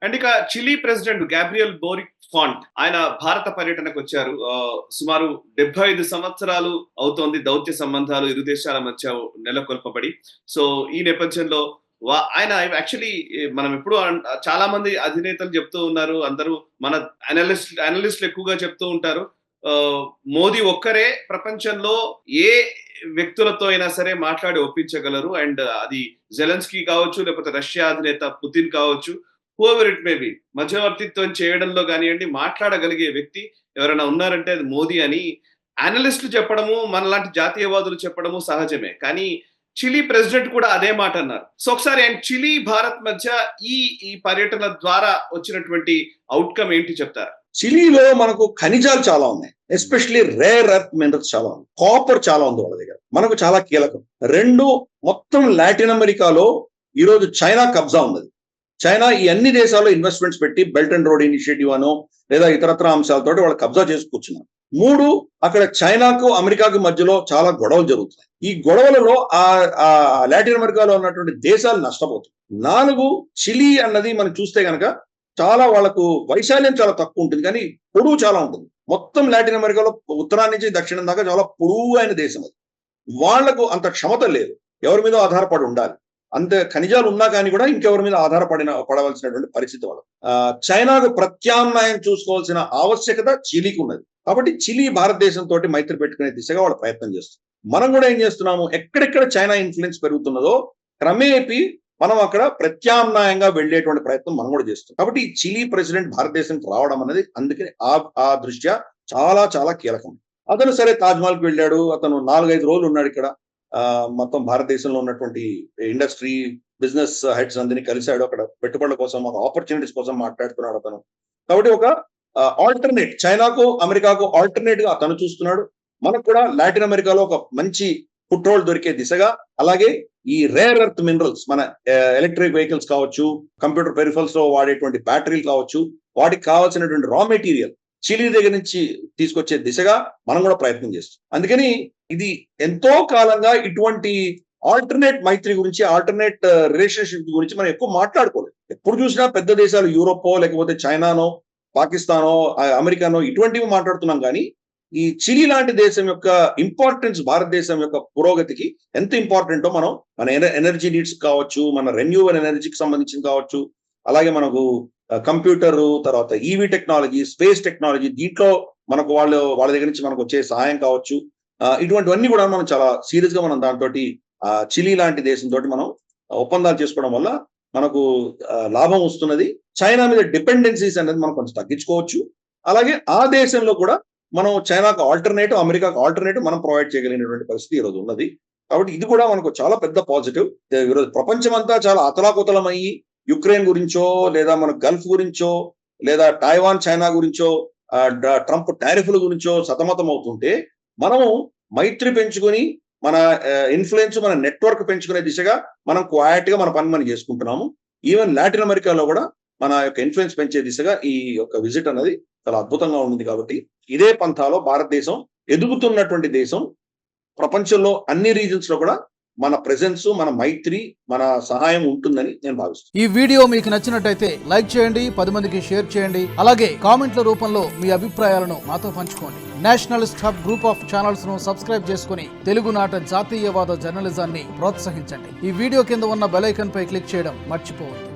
And ఇక Chile president Gabriel Boric Font ఆయన భారత పర్యటనకు వచ్చారు. సుమారు 75 సంవత్సరాలు అవుతోంది దౌత్య సంబంధాలు ఇరు దేశాల మధ్య నెలకొల్పబడి. సో ఈ నేపథ్యంలో ఆయన యాక్చువల్లీ మనం ఎప్పుడు చాలా మంది అధినేతలు చెప్తూ ఉన్నారు, అందరూ మన అనలిస్టులు ఎక్కువగా చెప్తూ ఉంటారు, మోదీ ఒక్కరే ప్రపంచంలో ఏ వ్యక్తులతో అయినా సరే మాట్లాడి ఒప్పించగలరు. అండ్ అది జెలెన్స్కీ కావచ్చు, లేకపోతే రష్యా అధినేత పుతిన్ కావచ్చు, హూఎవర్ ఇట్ మే బి, మధ్యవర్తిత్వం చేయడంలో కానివ్వండి, మాట్లాడగలిగే వ్యక్తి ఎవరైనా ఉన్నారంటే అది మోదీ అని అనలిస్టులు చెప్పడము, మనలాంటి జాతీయవాదులు చెప్పడము సహజమే. కానీ చిలీ ప్రెసిడెంట్ కూడా అదే మాట అన్నారు. సో ఒకసారి అండ్ చిలీ భారత్ మధ్య ఈ పర్యటన ద్వారా వచ్చినటువంటి అవుట్కమ్ ఏంటి చెప్తారా? చిలీలో మనకు ఖనిజాలు చాలా ఉన్నాయి, ఎస్పెషల్లీ రేర్ ఎర్త్ మినరల్స్ చాలా ఉంది, కాపర్ చాలా ఉంది వాళ్ళ దగ్గర, మనకు చాలా కీలకం. రెండు, మొత్తం లాటిన్ అమెరికాలో ఈరోజు చైనా కబ్జా ఉన్నది. చైనా ఈ అన్ని దేశాల్లో ఇన్వెస్ట్మెంట్స్ పెట్టి బెల్ట్ అండ్ రోడ్ ఇనిషియేటివ్ అనో లేదా ఇతరత్ర అంశాలతో వాళ్ళు కబ్జా చేసి కూర్చున్నారు. మూడు, అక్కడ చైనాకు అమెరికాకు మధ్యలో చాలా గొడవలు జరుగుతున్నాయి. ఈ గొడవలలో ఆ లాటిన్ అమెరికాలో ఉన్నటువంటి దేశాలు నష్టపోతాయి. నాలుగు, చిలీ అన్నది మనం చూస్తే కనుక చాలా వాళ్ళకు వైశాల్యం చాలా తక్కువ ఉంటుంది, కానీ పొడవు చాలా ఉంటుంది. మొత్తం లాటిన్ అమెరికాలో ఉత్తరాన్ని నుంచి దక్షిణం దాకా చాలా పొడవు అయిన దేశం అది. వాళ్లకు అంత క్షమత లేదు, ఎవరి మీద ఆధారపడి ఉండాలి. అంత ఖనిజాలు ఉన్నా కానీ కూడా ఇంకెవరి మీద పడవలసినటువంటి పరిస్థితి వాళ్ళు. చైనాకు ప్రత్యామ్నాయం చూసుకోవాల్సిన ఆవశ్యకత చిలీకి ఉన్నది. కాబట్టి చిలీ భారతదేశంతో మైత్రి పెట్టుకునే దిశగా వాళ్ళు ప్రయత్నం చేస్తారు. మనం కూడా ఏం చేస్తున్నాము, ఎక్కడెక్కడ చైనా ఇన్ఫ్లుయెన్స్ పెరుగుతున్నదో క్రమేపీ మనం అక్కడ ప్రత్యామ్నాయంగా వెళ్లేటువంటి ప్రయత్నం మనం కూడా చేస్తాం. కాబట్టి ఈ చిలీ ప్రెసిడెంట్ భారతదేశానికి రావడం అనేది అందుకని ఆ దృష్ట్యా చాలా చాలా కీలకం. అతను సరే తాజ్మహల్కి వెళ్ళాడు, అతను 4-5 రోజులు ఉన్నాడు ఇక్కడ. మొత్తం భారతదేశంలో ఉన్నటువంటి ఇండస్ట్రీ బిజినెస్ హెడ్స్ అందరినీ కలిశాడు, అక్కడ పెట్టుబడుల కోసం, ఒక ఆపర్చునిటీస్ కోసం మాట్లాడుతున్నాడు అతను. కాబట్టి ఒక ఆల్టర్నేట్, చైనాకు అమెరికాకు ఆల్టర్నేట్ గా అతను చూస్తున్నాడు. మనకు కూడా లాటిన్ అమెరికాలో ఒక మంచి ఫుట్ హోల్డ్ దొరికే దిశగా, అలాగే ఈ రేర్ ఎర్త్ మినరల్స్, మన ఎలక్ట్రిక్ వెహికల్స్ కావచ్చు, కంప్యూటర్ పెరిఫల్స్ లో వాడేటువంటి బ్యాటరీలు కావచ్చు, వాటికి కావాల్సినటువంటి రా మెటీరియల్ చిలీ దగ్గర నుంచి తీసుకొచ్చే దిశగా మనం కూడా ప్రయత్నం చేస్తాం. అందుకని ఇది ఎంతో కాలంగా ఇటువంటి ఆల్టర్నేట్ మైత్రి గురించి, ఆల్టర్నేట్ రిలేషన్షిప్ గురించి మనం ఎక్కువ మాట్లాడుకోలేదు. ఎప్పుడు చూసినా పెద్ద దేశాలు యూరోపో, లేకపోతే చైనానో, పాకిస్తానో, అమెరికానో ఇటువంటివి మాట్లాడుతున్నాం. కానీ ఈ చిలీ లాంటి దేశం యొక్క ఇంపార్టెన్స్, భారతదేశం యొక్క పురోగతికి ఎంత ఇంపార్టెంటో మనం మన ఎనర్జీ నీడ్స్ కావచ్చు, మన రెన్యూవల్ ఎనర్జీకి సంబంధించి కావచ్చు, అలాగే మనకు కంప్యూటర్, తర్వాత ఈవీ టెక్నాలజీ, స్పేస్ టెక్నాలజీ, దీంట్లో మనకు వాళ్ళ దగ్గర నుంచి మనకు వచ్చే సహాయం కావచ్చు, ఇటువంటివన్నీ కూడా మనం చాలా సీరియస్ గా మనం దాంతో చిలీ లాంటి దేశంతో మనం ఒప్పందాలు చేసుకోవడం వల్ల మనకు లాభం వస్తున్నది. చైనా మీద డిపెండెన్సీస్ అనేది మనం కొంచెం తగ్గించుకోవచ్చు. అలాగే ఆ దేశంలో కూడా మనం చైనాకు ఆల్టర్నేటివ్, అమెరికాకు ఆల్టర్నేటివ్ మనం ప్రొవైడ్ చేయగలిగినటువంటి పరిస్థితి ఈరోజు ఉన్నది. కాబట్టి ఇది కూడా మనకు చాలా పెద్ద పాజిటివ్. ఈరోజు ప్రపంచం అంతా చాలా అతలాకుతలమయ్యి యుక్రెయిన్ గురించో, లేదా మన గల్ఫ్ గురించో, లేదా టైవాన్ చైనా గురించో, ట్రంప్ టారిఫ్ల గురించో సతమతం అవుతుంటే, మనము మైత్రి పెంచుకొని మన ఇన్ఫ్లుయెన్స్, మన నెట్వర్క్ పెంచుకునే దిశగా మనం క్వాయిట్ గా మన పని మనం చేసుకుంటున్నాము. ఈవెన్ లాటిన్ అమెరికాలో కూడా మన యొక్క ఇన్ఫ్లుయెన్స్ పెంచే దిశగా ఈ యొక్క విజిట్ అనేది చాలా అద్భుతంగా ఉంది. కాబట్టి ఇదే పంథాలో భారతదేశం ఎదుగుతున్నటువంటి దేశం, ప్రపంచంలో అన్ని రీజన్స్ లో కూడా మన ప్రెజెన్స్, మన మైత్రి, మన సహాయం ఉంటుందని నేను భావిస్తున్నాను. ఈ వీడియో మీకు నచ్చినట్టయితే లైక్ చేయండి, 10 మందికి షేర్ చేయండి. అలాగే కామెంట్ల రూపంలో మీ అభిప్రాయాలను మాతో పంచుకోండి. Nationalist hub group of channels ను సబ్స్క్రైబ్ చేసుకుని తెలుగునాట జాతీయవాద జర్నలిజాన్ని ప్రోత్సహించండి. ఈ వీడియో కింద ఉన్న బెల్ ఐకాన్ పై క్లిక్ చేయడం మర్చిపోవద్దు.